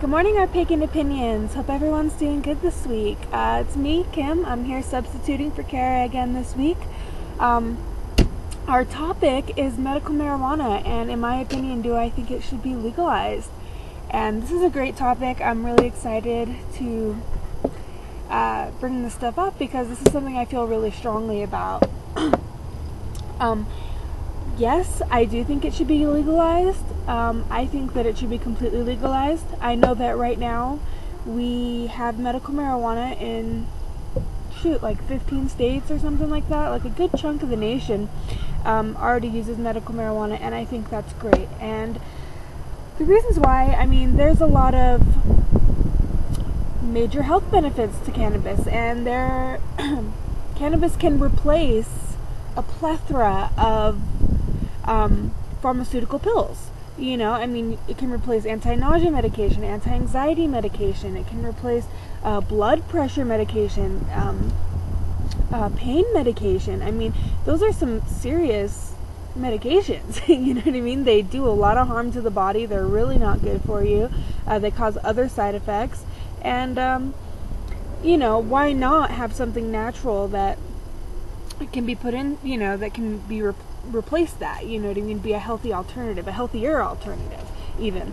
Good morning, our Pagan Opinions. Hope everyone's doing good this week. It's me, Kim. I'm here substituting for Kara again this week. Our topic is medical marijuana, and in my opinion, do I think it should be legalized? And this is a great topic. I'm really excited to bring this stuff up because this is something I feel really strongly about. Yes, I do think it should be legalized. I think that it should be completely legalized. I know that right now we have medical marijuana in, like 15 states or something like that. Like a good chunk of the nation already uses medical marijuana, and I think that's great. And the reasons why, I mean, there's a lot of major health benefits to cannabis, and cannabis can replace a plethora of pharmaceutical pills. You know, I mean, it can replace anti-nausea medication, anti-anxiety medication. It can replace blood pressure medication, pain medication. I mean, those are some serious medications. You know what I mean? They do a lot of harm to the body. They're really not good for you. They cause other side effects. And, you know, why not have something natural that can be put in, you know, that can be replace that, you know what I mean, be a healthy alternative, a healthier alternative, even.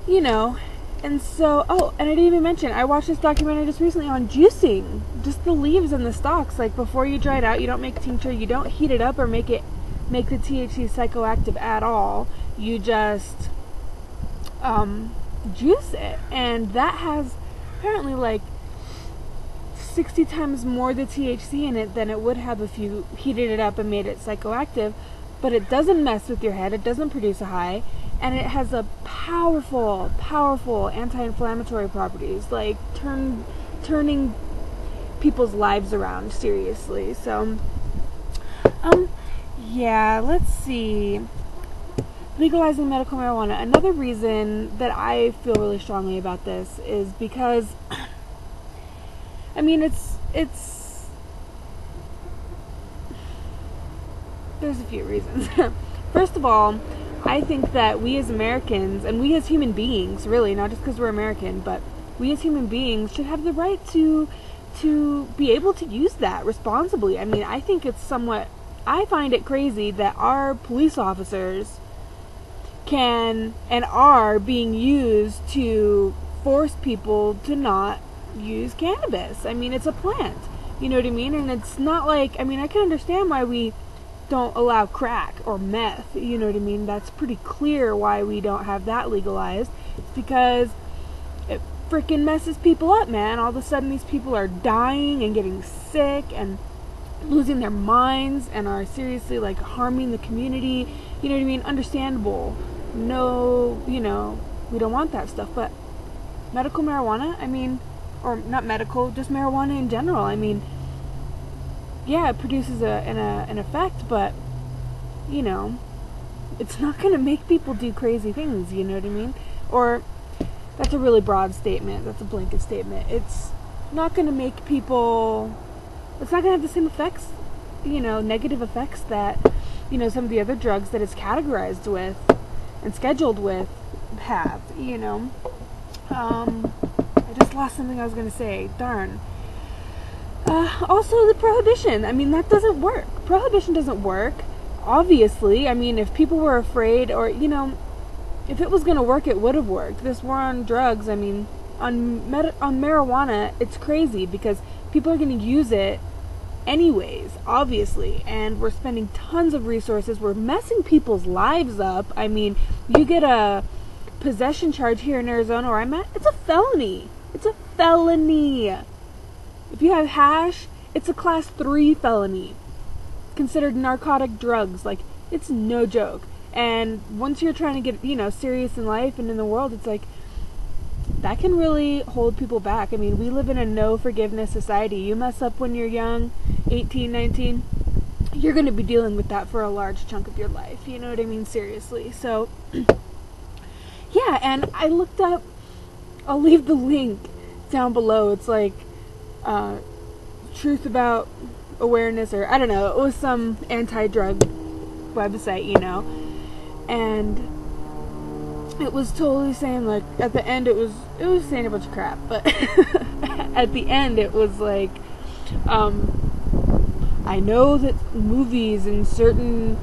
You know, and so, and I didn't even mention, I watched this documentary just recently on juicing, just the leaves and the stalks. Like, before you dry it out, you don't make tincture, you don't heat it up or make the THC psychoactive at all. You just juice it, and that has apparently like 60 times more the THC in it than it would have if you heated it up and made it psychoactive. But it doesn't mess with your head, it doesn't produce a high, and it has a powerful anti-inflammatory properties, like turning people's lives around, seriously. So yeah, let's see. Legalizing medical marijuana. Another reason that I feel really strongly about this is because, I mean, it's there's a few reasons. First of all, I think that we as Americans, and we as human beings, really, not just because we're American, but we as human beings should have the right to be able to use that responsibly. I mean, I think it's I find it crazy that our police officers can and are being used to force people to not use cannabis. I mean, it's a plant, you know what I mean? And it's not like, I mean, I can understand why we don't allow crack or meth, you know what I mean? That's pretty clear why we don't have that legalized. It's because it freaking messes people up, man. All of a sudden these people are dying and getting sick and losing their minds and are seriously like harming the community, you know what I mean? Understandable. No, you know, we don't want that stuff. But medical marijuana, I mean, or not medical, just marijuana in general, I mean, yeah, it produces an effect, but, you know, it's not going to make people do crazy things, you know what I mean? Or, that's a really broad statement, that's a blanket statement. It's not going to make people, it's not going to have the same effects, you know, negative effects that, you know, some of the other drugs that it's categorized with and scheduled with have, you know. I just lost something I was going to say. Darn. Also, the prohibition. I mean, that doesn't work. Prohibition doesn't work. Obviously. I mean, if people were afraid, or, you know, if it was going to work, it would have worked. This war on drugs, I mean, on marijuana, it's crazy because people are going to use it anyways, obviously. And we're spending tons of resources. We're messing people's lives up. I mean, you get a possession charge here in Arizona where I'm at, it's a felony. It's a felony. If you have hash, it's a class 3 felony. Considered narcotic drugs. Like, it's no joke. And once you're trying to get, you know, serious in life and in the world, it's like, that can really hold people back. I mean, we live in a no forgiveness society. You mess up when you're young, 18, 19, you're going to be dealing with that for a large chunk of your life. You know what I mean? Seriously. So, yeah, and I looked up, I'll leave the link down below. It's like, Truth About Awareness, or I don't know, it was some anti-drug website, you know, and it was totally saying, like, at the end it was saying a bunch of crap, but at the end it was like, I know that movies and certain,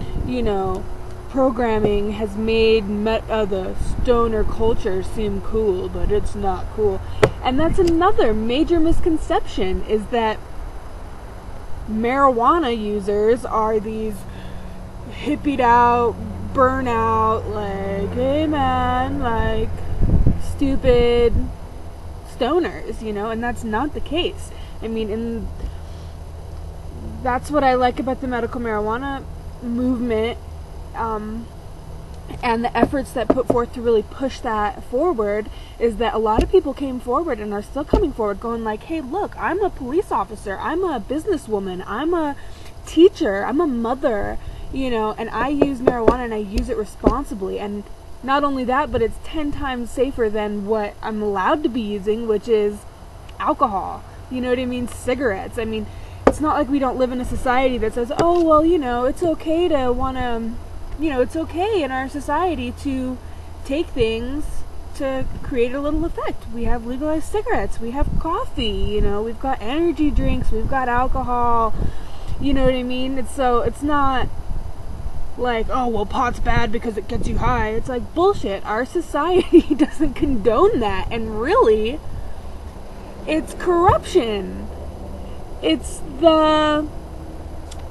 programming has made the stoner culture seem cool, but it's not cool. And that's another major misconception, is that marijuana users are these hippied out, burnout, like, hey man, like, stupid stoners, and that's not the case. I mean, that's what I like about the medical marijuana movement, and the efforts that put forth to really push that forward, is that a lot of people came forward and are still coming forward going like, hey, look, I'm a police officer, I'm a businesswoman, I'm a teacher, I'm a mother, and I use marijuana and I use it responsibly. And not only that, but it's 10 times safer than what I'm allowed to be using, which is alcohol. You know what I mean? Cigarettes. I mean, it's not like we don't live in a society that says, oh, well, it's okay to want to, it's okay in our society to take things to create a little effect. We have legalized cigarettes, we have coffee, we've got energy drinks, we've got alcohol, you know what I mean? It's not like, oh, well, pot's bad because it gets you high. It's like, bullshit. Our society doesn't condone that, and really, it's corruption. It's the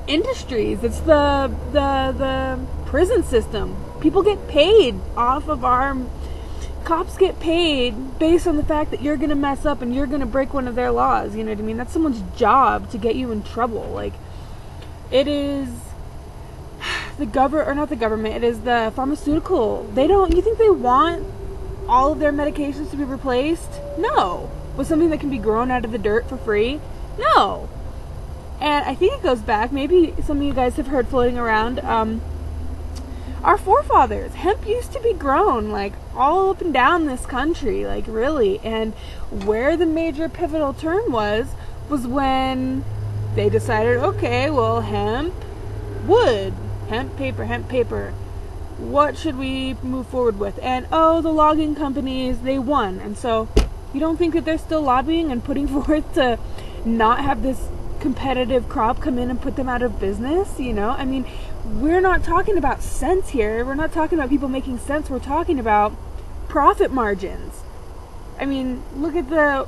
industries, it's the prison system. People get paid off of cops get paid based on the fact that you're gonna mess up and you're gonna break one of their laws, you know what I mean? That's someone's job to get you in trouble. Like, it is not the government, it is the pharmaceutical. You think they want all of their medications to be replaced? No. With something that can be grown out of the dirt for free? No. And I think it goes back, maybe some of you guys have heard floating around, our forefathers, hemp used to be grown, like, all up and down this country, like, really. And where the major pivotal turn was when they decided, okay, well, hemp, wood, hemp paper, what should we move forward with? And, the logging companies, they won. And so, you don't think that they're still lobbying and putting forth to not have this competitive crop come in and put them out of business? I mean, we're not talking about cents here. We're not talking about people making cents. We're talking about profit margins. I mean, look at the,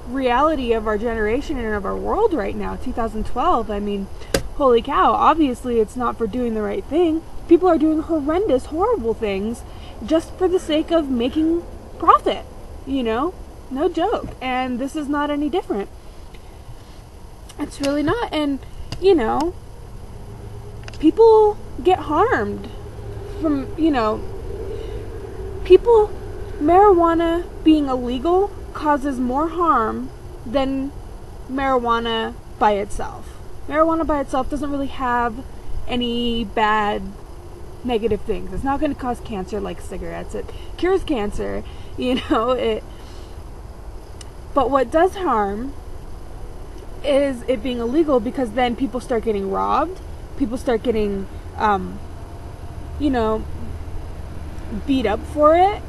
reality of our generation and of our world right now, 2012. I mean, holy cow, obviously it's not for doing the right thing. People are doing horrendous, horrible things just for the sake of making profit, no joke. And this is not any different. It's really not. And, people get harmed from, marijuana being illegal causes more harm than marijuana by itself. Marijuana by itself doesn't really have any bad negative things. It's not going to cause cancer like cigarettes. It cures cancer, but what does harm is it being illegal, because then people start getting robbed, people start getting, beat up for it.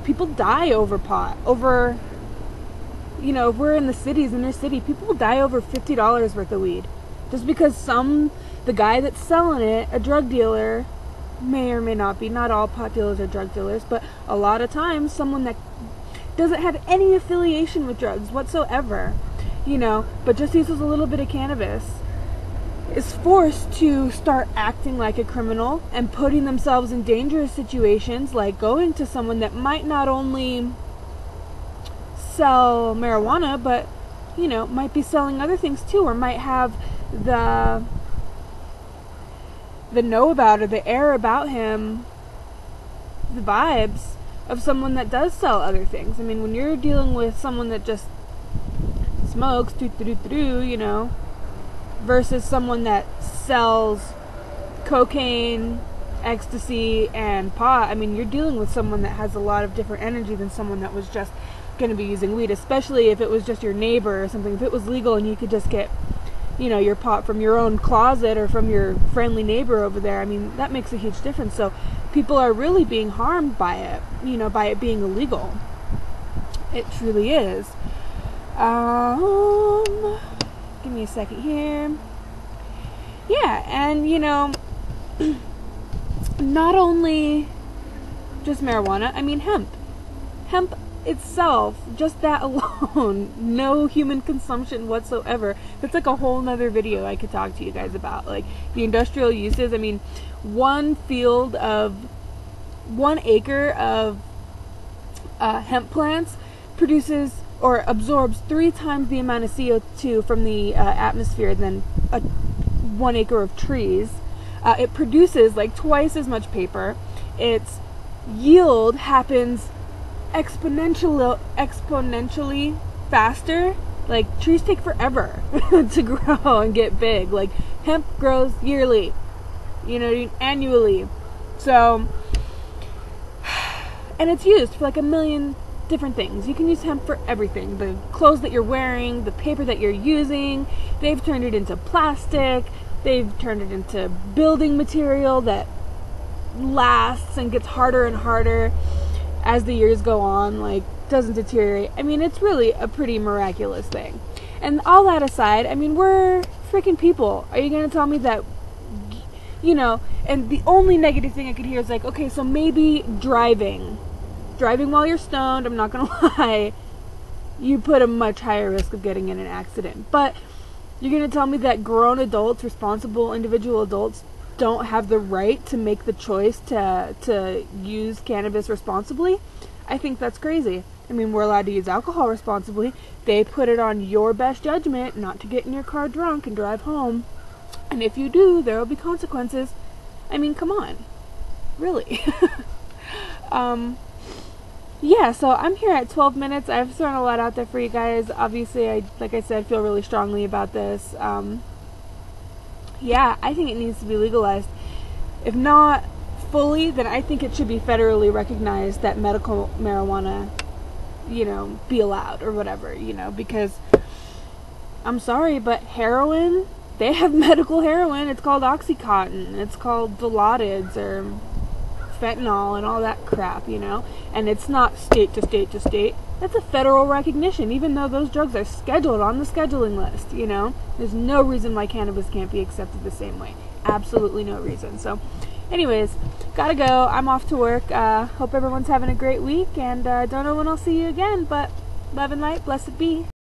People die over pot, if we're in the cities, inner city, people die over $50 worth of weed. Just because the guy that's selling it, a drug dealer, may or may not be, not all pot dealers are drug dealers, but a lot of times someone that doesn't have any affiliation with drugs whatsoever, but just uses a little bit of cannabis, is forced to start acting like a criminal and putting themselves in dangerous situations, like going to someone that might not only sell marijuana, but, might be selling other things too, or might have the know about, or the air about him, the vibes of someone that does sell other things. I mean, when you're dealing with someone that just smokes, versus someone that sells cocaine, ecstasy, and pot, I mean, you're dealing with someone that has a lot of different energy than someone that was just going to be using weed, especially if it was just your neighbor or something. If it was legal and you could just get, your pot from your own closet or from your friendly neighbor over there, I mean, that makes a huge difference. So people are really being harmed by it, by it being illegal. It truly is. Give me a second here. Yeah, and not only just marijuana, I mean hemp. Hemp itself, just that alone, no human consumption whatsoever. That's like a whole nother video I could talk to you guys about. Like the industrial uses, I mean, 1 acre of hemp plants produces or absorbs 3 times the amount of CO2 from the atmosphere than 1 acre of trees. It produces like twice as much paper. Its yield happens exponentially faster. Like trees take forever to grow and get big. Like hemp grows yearly, annually. So, and it's used for like a million different things. You can use hemp for everything. The clothes that you're wearing, the paper that you're using, they've turned it into plastic, they've turned it into building material that lasts and gets harder and harder as the years go on, like doesn't deteriorate. I mean, it's really a pretty miraculous thing. And all that aside, I mean, we're freaking people. Are you going to tell me that, and the only negative thing I could hear is like, okay, so maybe driving while you're stoned, I'm not going to lie, you put a much higher risk of getting in an accident. But you're going to tell me that grown adults, responsible individual adults, don't have the right to make the choice to use cannabis responsibly? I think that's crazy. I mean, we're allowed to use alcohol responsibly. They put it on your best judgment not to get in your car drunk and drive home. And if you do, there will be consequences. I mean, come on. Really. Yeah, so I'm here at 12 minutes. I've thrown a lot out there for you guys. Obviously, like I said, feel really strongly about this. Yeah, I think it needs to be legalized. If not fully, then I think it should be federally recognized that medical marijuana, be allowed or whatever, because I'm sorry, but heroin, they have medical heroin. It's called Oxycontin. It's called Dilaudids or fentanyl and all that crap, and it's not state to state to state. That's a federal recognition, even though those drugs are scheduled on the scheduling list, There's no reason why cannabis can't be accepted the same way. Absolutely no reason. So, anyways, gotta go. I'm off to work. Hope everyone's having a great week, and don't know when I'll see you again, but love and light, blessed be.